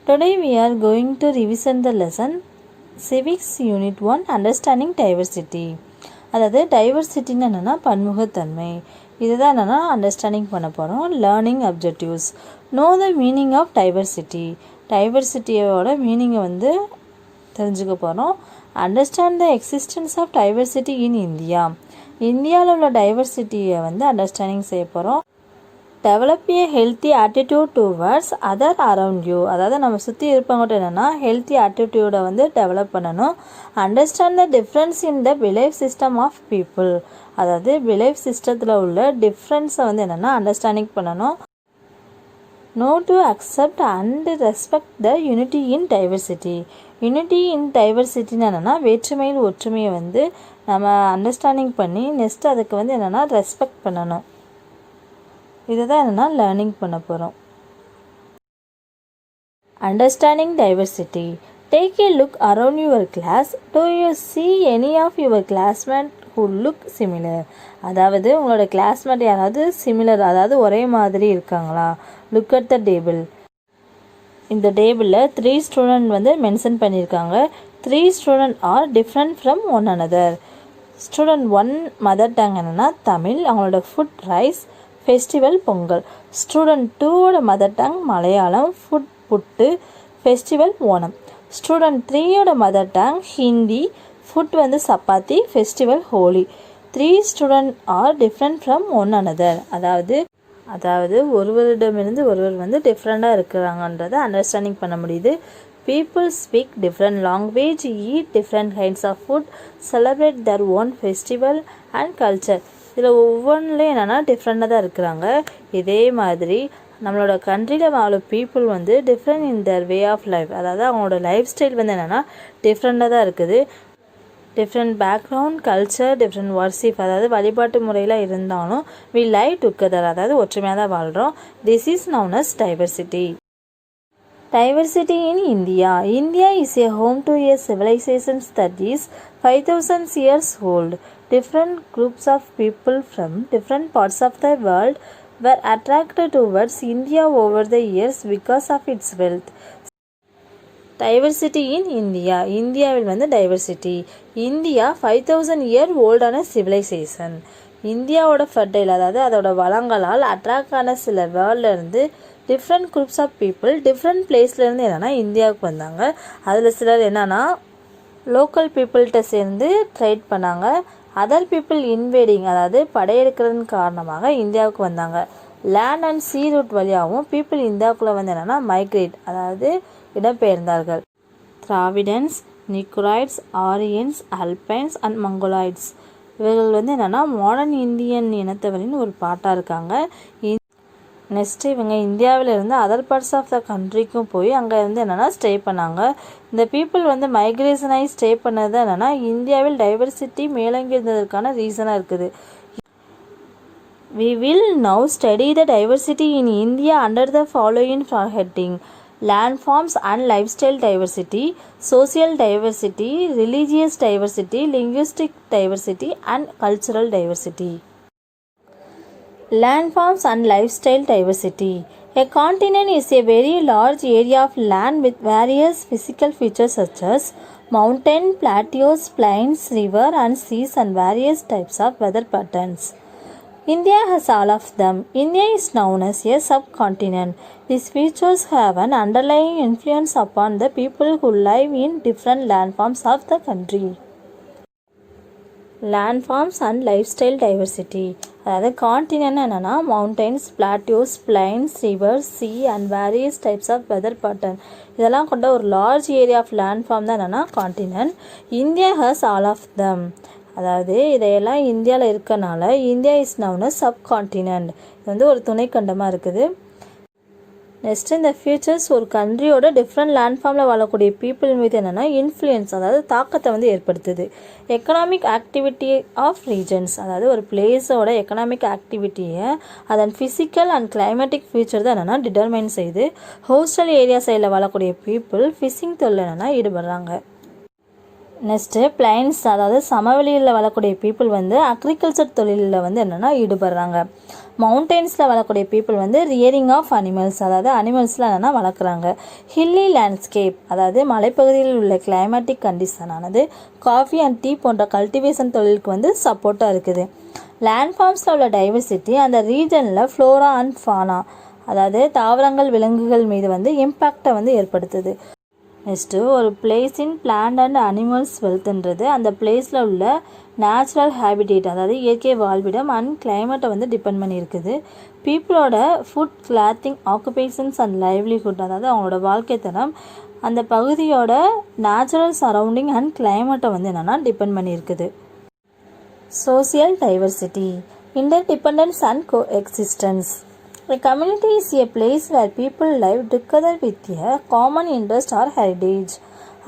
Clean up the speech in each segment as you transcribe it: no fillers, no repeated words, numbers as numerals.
Today we are going to revision the lesson Civics Unit 1 Understanding Diversity. அதாவது டைவர்சிட்டின்னு என்னென்னா பன்முகத்தன்மை. இதுதான் என்னென்னா அண்டர்ஸ்டாண்டிங் பண்ண போகிறோம். Learning objectives. Know the meaning of diversity. டைவர்சிட்டியோட மீனிங்கை தெரிஞ்சுக்க போகிறோம். Understand the existence of diversity in India. இந்தியாவில் உள்ள டைவர்சிட்டியை அண்டர்ஸ்டாண்டிங் செய்ய போகிறோம். Develop a healthy attitude towards other around you. அதாவது நம்ம சுற்றி இருப்பவங்கள்ட்ட என்னென்னா ஹெல்த்தி ஆட்டிடியூடை டெவலப் பண்ணணும். Understand the difference in the belief system of people. அதாவது பிலீஃப் சிஸ்டத்தில் உள்ள டிஃப்ரென்ஸை என்னென்னா அண்டர்ஸ்டாண்டிங் பண்ணணும். Know to accept and respect the unity in diversity. Unity இன் டைவர்சிட்டின்னு என்னென்னா வேற்றுமையில் ஒற்றுமையை நம்ம அண்டர்ஸ்டாண்டிங் பண்ணி நெக்ஸ்ட் அதுக்கு என்னென்னா ரெஸ்பெக்ட் பண்ணணும். இதுதான் என்னென்னா லேர்னிங் பண்ண போகிறோம். Understanding diversity. Take a look around your class. Do you see any of your classmate who look similar. அதாவது உங்களோட கிளாஸ்மேட் யாராவது சிமிலர், அதாவது ஒரே மாதிரி இருக்காங்களா? Look at the table. இந்த டேபிளில் 3 ஸ்டூடெண்ட் மென்ஷன் பண்ணியிருக்காங்க. 3 student are different from one another. Student 1 mother tongue என்னென்னா தமிழ், அவங்களோட food rice, festival Pongal. Student 2ஓட mother tongue Malayalam, food puttu, festival Onam. Student 3ஓட mother tongue Hindi, food chapati, festival Holi. 3 student are different from one another. அதாவது ஒருவரிடமிருந்து ஒருவர் டிஃப்ரெண்ட்டாக இருக்கிறாங்கன்றதை அண்டர்ஸ்டாண்டிங் பண்ண முடியுது. People speak different language, eat different kinds of food, celebrate their own festival and culture. இதில் ஒவ்வொன்றுலேயும் என்னென்னா டிஃப்ரெண்ட்டாக தான் இருக்கிறாங்க. இதே மாதிரி நம்மளோட கண்ட்ரியில் வாழ people different in their way of life. அதாவது அவங்களோட லைஃப் ஸ்டைல் என்னென்னா டிஃப்ரெண்ட்டாக தான் இருக்குது. Different background, culture, different worship, அதாவது வழிபாட்டு முறையில் இருந்தாலும் வி லைவ் டுகெதர், அதாவது ஒற்றுமையாக தான் வாழ்கிறோம். This is known as diversity. Diversity in India. India is a home to a civilization that is 5,000 years old. Different groups of people from different parts of the world were attracted towards India over the years because of its wealth. Diversity in India. இந்தியாவில் diversity. India 5,000 year ஓல்டான civilisation. இந்தியாவோட fertile, அதாவது அதோட வளங்களால் attract ஆன சில வேர்ல்ட்லேருந்து different groups of people different பிளேஸ்லேருந்து என்னென்னா இந்தியாவுக்கு வந்தாங்க. அதில் சிலர் என்னென்னா லோக்கல் பீப்புள்கிட்ட சேர்ந்து ட்ரைட் பண்ணாங்க. அதர் பீப்புள் இன்வேடிங், அதாவது படையெடுக்கிறதன் காரணமாக இந்தியாவுக்கு வந்தாங்க. லேண்ட் அண்ட் சீ ரூட் வழியாகவும் பீப்புள் இந்தியாவுக்குள்ளே என்னென்னா மைக்ரேட், அதாவது இடம்பெயர்ந்தார்கள். திராவிடன்ஸ், நிக்ராய்ட்ஸ், ஆரியன்ஸ், அல்பைன்ஸ் அண்ட் மங்கோலாய்ட்ஸ் இவர்கள் என்னென்னா மாடர்ன் இந்தியன் இனத்தவரின் ஒரு பாட்டாக இருக்காங்க. நெக்ஸ்ட்டு இவங்க இந்தியாவிலிருந்து அதர் பார்ட்ஸ் ஆஃப் த கண்ட்ரிக்கும் போய் அங்கே என்னென்னா ஸ்டே பண்ணாங்க. இந்த பீப்புள் மைக்ரேஷனாகி ஸ்டே பண்ணது என்னென்னா இந்தியாவில் டைவர்சிட்டி மேலங்கிருந்ததற்கான ரீசனாக இருக்குது. We will now study the diversity in India under the following heading: landforms and lifestyle diversity, social diversity, religious diversity, linguistic diversity and cultural diversity. Landforms and lifestyle diversity. A continent is a very large area of land with various physical features such as mountain, plateaus, plains, river and seas and various types of weather patterns. India has all of them. India is known as a subcontinent. These features have an underlying influence upon the people who live in different landforms of the country. Landforms and lifestyle diversity. அதாவது continent என்னென்னா mountains, plateaus, plains, rivers, sea and various types of weather pattern இதெல்லாம் கொண்ட ஒரு large area of landform தான் என்னென்னா continent. India has all of them. அதாவது இதையெல்லாம் இந்தியாவில் இருக்கனால India is known as subcontinent. இது ஒரு துணைக்கண்டமாக இருக்குது. நெக்ஸ்ட்டு இந்த ஃபியூச்சர்ஸ் ஒரு கண்ட்ரியோட டிஃப்ரெண்ட் லேண்ட்ஃபார்மில் வாழக்கூடிய பீப்புள் மீது என்னென்னா இன்ஃப்ளூயன்ஸ், அதாவது தாக்கத்தை ஏற்படுத்துது. எக்கனாமிக் ஆக்டிவிட்டி ஆஃப் ரீஜன்ஸ், அதாவது ஒரு பிளேஸோட எக்கனாமிக் ஆக்டிவிட்டியை அதன் ஃபிசிக்கல் அண்ட் கிளைமேட்டிக் ஃபியூச்சர் தான் என்னென்னா டிட்டர்மைன் செய்யுது. ஹோஸ்டல் ஏரியா சைடில் வாழக்கூடிய பீப்புள் ஃபிஷிங் தொழில் ஈடுபடுறாங்க. நெக்ஸ்ட்டு பிளைன்ஸ், அதாவது சமவெளியில் வாழக்கூடிய பீப்புள் வந்து அக்ரிகல்ச்சர் தொழிலில் வந்து என்னென்னா ஈடுபடுறாங்க. மவுண்டெயின்ஸில் வாழக்கூடிய பீப்புள் வந்து ரியரிங் ஆஃப் அனிமல்ஸ், அதாவது அனிமல்ஸில் என்னென்னா வளர்க்குறாங்க. ஹில்லி லேண்ட்ஸ்கேப், அதாவது மலைப்பகுதியில் உள்ள கிளைமேட்டிக் கண்டிஷனானது காஃபி அண்ட் டீ போன்ற கல்டிவேஷன் தொழிலுக்கு வந்து சப்போர்ட்டாக இருக்குது. லேண்ட்ஃபார்ம்ஸில் உள்ள டைவர்சிட்டி அந்த ரீஜனில் ஃப்ளோரா அண்ட் ஃபானா, அதாவது தாவரங்கள் விலங்குகள் மீது வந்து இம்பேக்டை வந்து ஏற்படுத்துது. நெக்ஸ்ட்டு ஒரு place in plant and animals வெல்த்ன்றது அந்த பிளேஸில் உள்ள நேச்சுரல் ஹேபிடேட், அதாவது இயற்கை வாழ்விடம் அண்ட் கிளைமேட்டை வந்து டிபெண்ட் பண்ணியிருக்குது. பீப்புளோட food, clothing, occupations and livelihood, அதாவது அவங்களோட வாழ்க்கை தரம் அந்த பகுதியோட நேச்சுரல் சரௌண்டிங் அண்ட் கிளைமேட்டை வந்து என்னென்னா டிபெண்ட் பண்ணியிருக்குது. Social diversity, interdependence and coexistence. A community is a place where people live together with a common interest or heritage.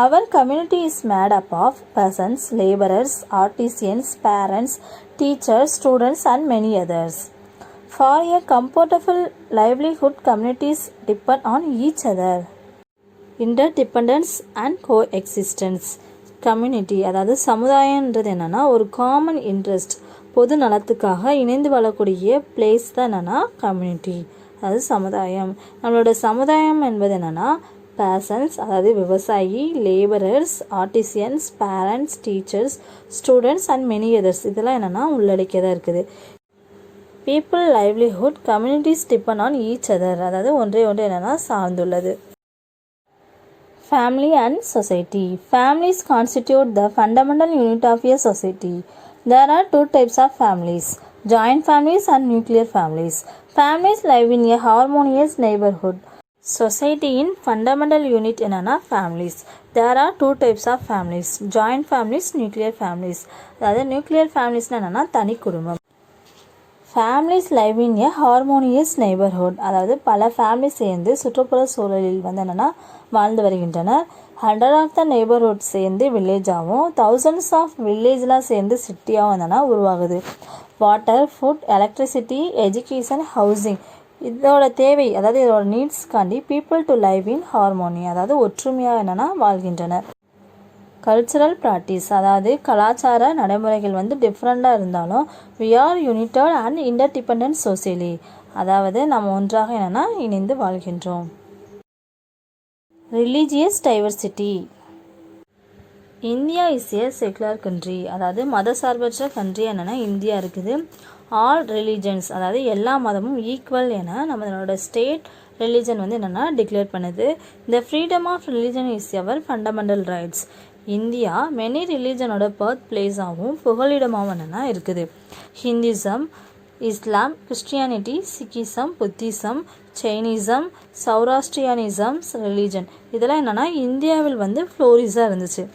Our community is made up of peasants, laborers, artisans, parents, teachers, students, and many others. For a comfortable livelihood, communities depend on each other. Interdependence and coexistence. Community, அதாவது சமுதாயன்றது என்னென்னா ஒரு common interest, பொது நலத்துக்காக இணைந்து வாழக்கூடிய place தான் என்னென்னா community, அதாவது சமுதாயம். நம்மளோட சமுதாயம் என்பது என்னென்னா பர்சன்ஸ், அதாவது விவசாயி, labourers, artisans, parents, teachers, students and many others, இதெல்லாம் என்னென்னா உள்ளடக்கியதாக இருக்குது. People livelihood, communities depend on each other, அதாவது ஒன்றே ஒன்று என்னென்னா சார்ந்துள்ளது. Family and society. Families constitute the fundamental unit of a society. There are two types of families, joint families and nuclear families. Families live in a harmonious neighborhood. Society in fundamental unit என்னன்னா families. There are two types of families, joint families, nuclear families. அதாவது nuclear families என்னன்னா தனி குடும்பம். Families live in A harmonious neighbourhood, அதாவது பல family சேர்ந்து சுற்றுப்புற சூழலில் வந்து என்னென்னா வாழ்ந்து வருகின்றனர். 100 ஆஃப் த நெய்பர்ஹுட் சேர்ந்து வில்லேஜாகவும், thousands ஆஃப் வில்லேஜ்லாம் சேர்ந்து சிட்டியாகவும் என்னென்னா உருவாகுது. Water, food, electricity, education, housing, இதோட தேவை, அதாவது இதோட நீட்ஸ்க்காண்டி people to live in harmony, அதாவது ஒற்றுமையாக என்னென்னா வாழ்கின்றனர். கல்ச்சுரல் ப்ராக்டிஸ், அதாவது கலாச்சார நடைமுறைகள் வந்து டிஃப்ரெண்ட்டாக இருந்தாலும் we are united and interdependent socially, அதாவது நம்ம ஒன்றாக என்னென்னா இணைந்து வாழ்கின்றோம். Religious diversity. India is a secular country, அதாவது மதசார்பற்ற கண்ட்ரி என்னென்னா இந்தியா இருக்குது. ஆல் ரிலீஜன்ஸ், அதாவது எல்லா மதமும் ஈக்குவல் என நம்மளோட ஸ்டேட் ரிலீஜன் வந்து என்னென்னா டிக்ளேர் பண்ணுது. இந்த freedom of religion is our fundamental rights. India many ரிலீஜனோட பர்த் பிளேஸாகவும் புகலிடமாகவும் என்னென்னா இருக்குது. Hinduism, Islam, Christianity, Sikhism, Jainism, Zoroastrianism, சௌராஷ்டியானிசம் ரிலீஜன், இதெல்லாம் என்னென்னா இந்தியாவில் வந்து ஃப்ளோரிஸாக இருந்துச்சு.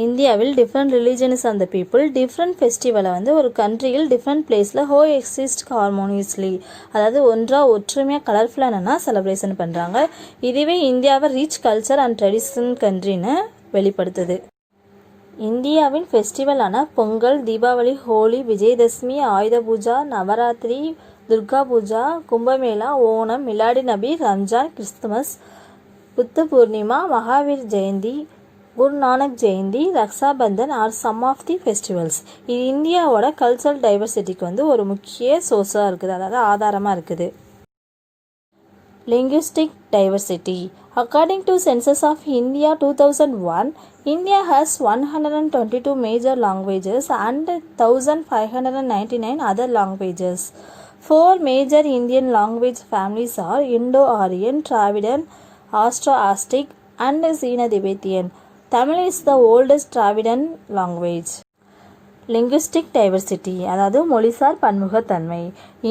இந்தியாவில் டிஃப்ரெண்ட் ரிலீஜன்ஸ் அந்த பீப்புள் டிஃப்ரெண்ட் ஃபெஸ்டிவலை வந்து ஒரு கண்ட்ரியில் டிஃப்ரெண்ட் பிளேஸில் ஹோ எக்ஸிஸ்ட் ஹார்மோனியஸ்லி, அதாவது ஒன்றாக ஒற்றுமையாக கலர்ஃபுல்லாக என்னென்னா செலிப்ரேஷன் பண்ணுறாங்க. இதுவே இந்தியாவை ரிச் கல்ச்சர் அண்ட் ட்ரெடிஷன் கண்ட்ரின்னு வெளிப்படுத்துது. இந்தியாவின் ஃபெஸ்டிவலான பொங்கல், தீபாவளி, ஹோலி, விஜயதசமி, ஆயுத Pooja, Navaratri, Durga Pooja, Kumbh Mela, Onam, Miladi Nabi, Ramzan, Christmas, Buddha Purnima, Mahavir Jayanti, Guru Nanak Jayanti, Rakshabandhan are some of the festivals. இது இந்தியாவோட கல்ச்சரல் டைவர்சிட்டிக்கு வந்து ஒரு முக்கிய சோர்ஸாக இருக்குது, அதாவது ஆதாரமாக இருக்குது. Linguistic diversity. According to census of India 2001, India has 122 major languages and 1599 other languages. 4 major Indian language families are Indo-Aryan, Dravidian, Austro-Aztec and Sino-Tibetan. Tamil is the oldest Dravidian language. Linguistic diversity, அதாவது மொழிசார் பன்முகத்தன்மை.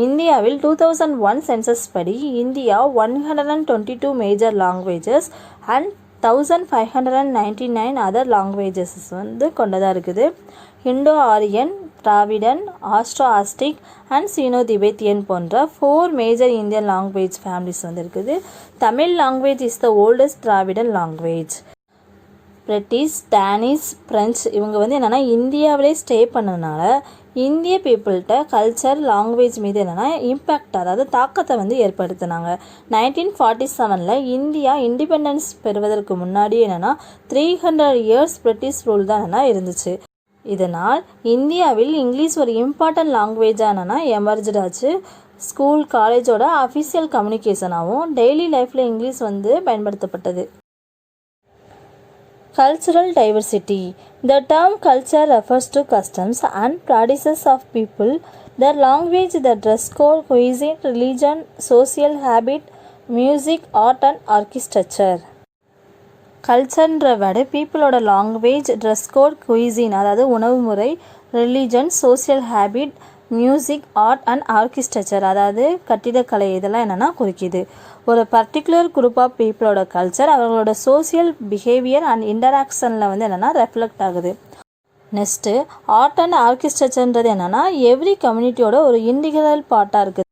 இந்தியாவில் 2001 census படி India 122 major languages and 1599 other languages வந்து கொண்டதாக இருக்குது. Indo Aryan, Dravidian, Austroasiatic and Sino Tibetan போன்ற 4 major Indian language families வந்து இருக்குது. Tamil language is the oldest Dravidian language. British, Danish, French இவங்க வந்து என்னென்னா இந்தியாவிலே ஸ்டே பண்ணதுனால இந்திய பீப்புள்கிட்ட கல்ச்சர் லாங்குவேஜ் மீது என்னென்னா இம்பேக்ட் அதாவது தாக்கத்தை வந்து ஏற்படுத்தினாங்க. 1947 இந்தியா இண்டிபெண்டன்ஸ் பெறுவதற்கு முன்னாடி என்னென்னா 300 இயர்ஸ் பிரிட்டிஷ் ரூல் தான் என்னென்னா இருந்துச்சு. இதனால் இந்தியாவில் இங்கிலீஷ் ஒரு இம்பார்ட்டன்ட் லாங்குவேஜாக என்னென்னா எமர்ஜ் ஆச்சு. ஸ்கூல் காலேஜோட அஃபிஷியல் கம்யூனிகேஷனாகவும் டெய்லி லைஃப்பில் இங்கிலீஷ் வந்து பயன்படுத்தப்பட்டது. Cultural diversity. The term culture refers to customs and practices of people, their language, their dress code, cuisine, religion, social habit, music, art and architecture. கல்ச்சர்ன்ற word பீப்புளோட language, dress code, cuisine அதாவது உணவு முறை, religion, social habit, music, art and architecture அதாவது கட்டிடக்கலை இதெல்லாம் என்னென்னா குறிக்குது. ஒரு பர்டிகுலர் குரூப் ஆஃப் பீப்புளோட கல்ச்சர் அவர்களோட சோசியல் பிஹேவியர் அண்ட் இன்டராக்ஷனில் வந்து என்னென்னா ரெஃப்ளெக்ட் ஆகுது. நெக்ஸ்ட்டு ஆர்ட் அண்ட் ஆர்கிடெக்சர்ன்றது என்னென்னா எவ்ரி கம்யூனிட்டியோட ஒரு இன்டிகிரல் பார்ட்டாக இருக்குது.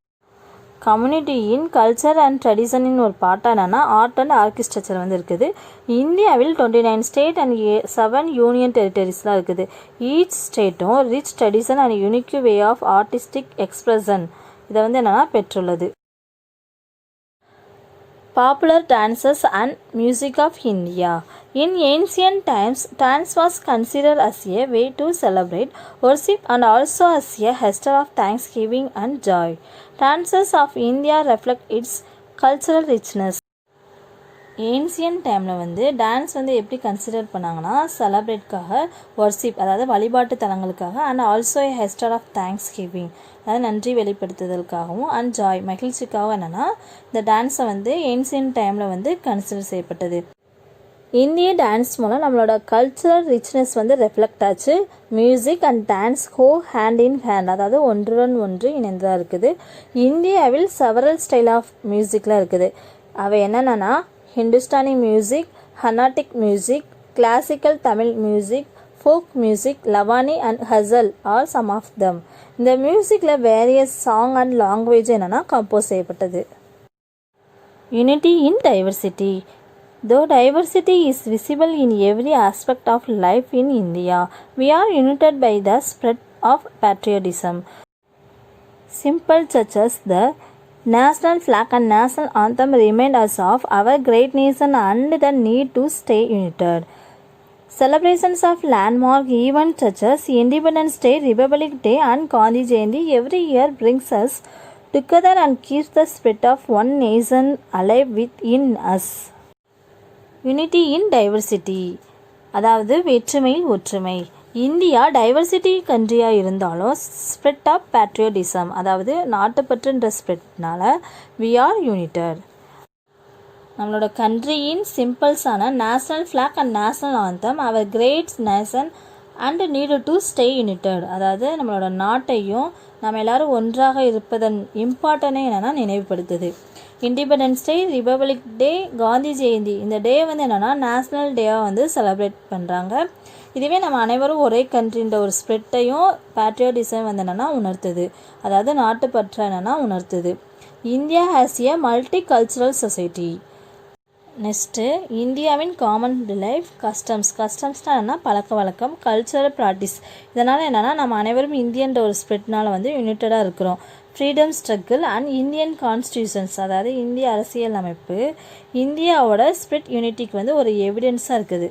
கம்யூனிட்டியின் கல்ச்சர் அண்ட் ட்ரெடிஷனின் ஒரு பார்ட்டாக என்னென்னா ஆர்ட் அண்ட் ஆர்கிடெக்சர் வந்து இருக்குது. இந்தியாவில் 29 ஸ்டேட் அண்ட் 7 யூனியன் டெரிட்டரிஸ்லாம் இருக்குது. ஈச் ஸ்டேட்டும் rich tradition and unique way of artistic expression இதை வந்து என்னென்னா பெற்றுள்ளது. Popular dances and music of India. In ancient times, dance was considered as a way to celebrate, worship and also as a gesture of thanksgiving and joy. Dances of India reflect its cultural richness. Ancient டைமில் வந்து dance வந்து எப்படி consider பண்ணாங்கன்னா செலப்ரேட்காக, worship அதாவது வழிபாட்டு தலங்களுக்காக and also gesture of thanksgiving அதாவது நன்றி வெளிப்படுத்துதலுக்காகவும் அண்ட் ஜாய் மகிழ்ச்சிக்காகவும் என்னென்னா இந்த டான்ஸை வந்து ஏன்சியன் டைமில் வந்து கன்சிடர் செய்யப்பட்டது. இந்திய டான்ஸ் மூலம் நம்மளோட கல்ச்சரல் ரிச்னஸ் வந்து ரெஃப்ளெக்ட் ஆச்சு. Music and dance go hand in hand அதாவது ஒன்றுடன் ஒன்று இணைந்ததாக இருக்குது. இந்தியாவில் செவரல் ஸ்டைல் ஆஃப் மியூசிக்லாம் இருக்குது. அவை என்னென்னா Hindustani music, Carnatic music, classical Tamil music, folk music, Lavani and ghazal are some of them. இந்த மியூசிக்கில் வேரியஸ் சாங் அண்ட் லாங்குவேஜ் என்னென்னா கம்போஸ் செய்யப்பட்டது. Unity in diversity. Though diversity is visible in every aspect of life in India, we are united by the spread of patriotism. Simple such as the national flag and national anthem remind us of our great nation and the need to stay united. Celebrations of landmark events such as Independence Day, Republic Day and Gandhi Jayanti every year brings us together and keeps the spirit of one nation alive within us. Unity in diversity அதாவது வேற்றுமையில் ஒற்றுமை. India diversity கண்ட்ரியாக இருந்தாலும் spread of patriotism அதாவது நாட்டுப்பற்றுன்ற ஸ்ப்ரெட்னால we are united. நம்மளோட கண்ட்ரியின் சிம்பிள்ஸான national flag and national anthem our great nation and need to stay united அதாவது நம்மளோட நாட்டையும் நம்ம எல்லோரும் ஒன்றாக இருப்பதன் இம்பார்ட்டனே என்னென்னா நினைவுபடுத்துது. Independence day, republic day, Gandhi Jayanti இந்த டே வந்து என்னென்னா நேஷ்னல் டேவாக வந்து செலிப்ரேட் பண்ணுறாங்க. இதுவே நம்ம அனைவரும் ஒரே கண்ட்ரின்ற ஒரு ஸ்ப்ரெட்டையும் பேட்ரியோட்டிசம் வந்து என்னென்னா உணர்த்துது அதாவது நாட்டுப்பற்ற என்னென்னா உணர்த்துது. India has a multicultural society. Next இந்தியாவின் காமன் லைஃப் கஸ்டம்ஸ்னால் என்ன பழக்க வழக்கம், கல்ச்சரல் ப்ராக்டிஸ் இதனால் என்னென்னா நம்ம அனைவரும் இந்தியன்ற ஒரு ஸ்ப்ரெட்னால் வந்து யுனைட்டடாக இருக்கிறோம். Freedom struggle and Indian constitutions அதாவது இந்திய அரசியல் அமைப்பு இந்தியாவோட ஸ்பிரிட் யூனிட்டிக்கு வந்து ஒரு எவிடன்ஸாக இருக்குது.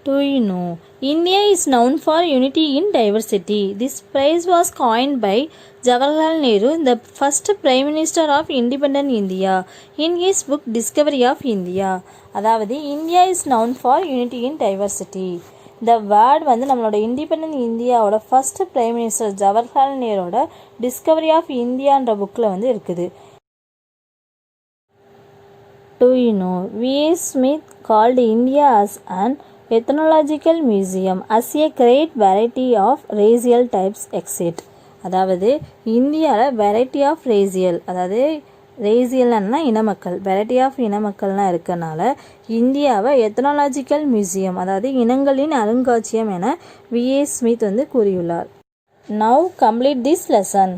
Do you know? India is known for unity in diversity. This phrase was coined by Jawaharlal Nehru, the first Prime Minister of independent India, in his book Discovery of India. அதாவது India is known for unity in diversity. இந்த word வந்து நம்மளோட independent இந்தியாவோட first prime minister Jawaharlal நேரோட discovery of இந்தியான்ற புக்கில் வந்து இருக்குது. Do you know? V.A. Smith called India as an ethnological museum as a great variety of racial types exist. அதாவது இந்தியாவில் வெரைட்டி ஆஃப் ரேசியல் அதாவது ரேசியல்னா இனமக்கள் வெரைட்டி ஆஃப் இனமக்கள்லாம் இருக்கனால இந்தியாவை எத்னாலஜிக்கல் மியூசியம் அதாவது இனங்களின் அருங்காட்சியம் என V.A. ஸ்மித் வந்து கூறியுள்ளார். Now complete this lesson.